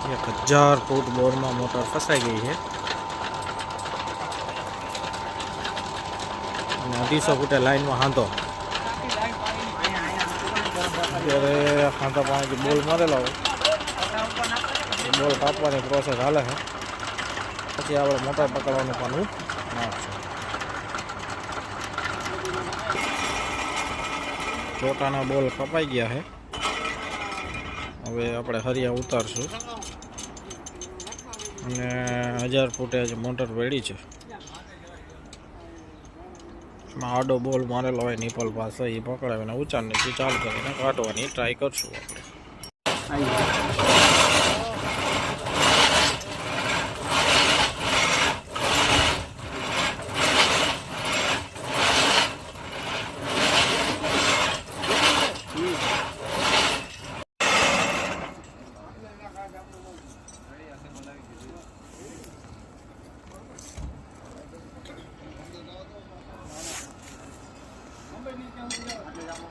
1000 ફૂટ બોરમાં motor ફસાઈ ગઈ છે અને 250 ફૂટે લાઈનમાં હાંધો. અત્યારે હાંધા પાણીથી બોલ મારેલો હોય, બોલ કાપવાની પ્રોસેસ હાલે છે. પછી આપણે મોટર પકડવાનું પાનું નાખશું. ચોટાના બોલ કપાઈ ગયા છે. હવે આપણે હરિયા ઉતારશું અને 1000 ફૂટે જ મોટર વેડી છે. એમાં આડો બોલ મારેલો હોય નિપલ પાસે, એ પકડાવીને ઊંચા નીચે ચાલુ કરીને કાઢવાની ટ્રાય કરશું આપણે.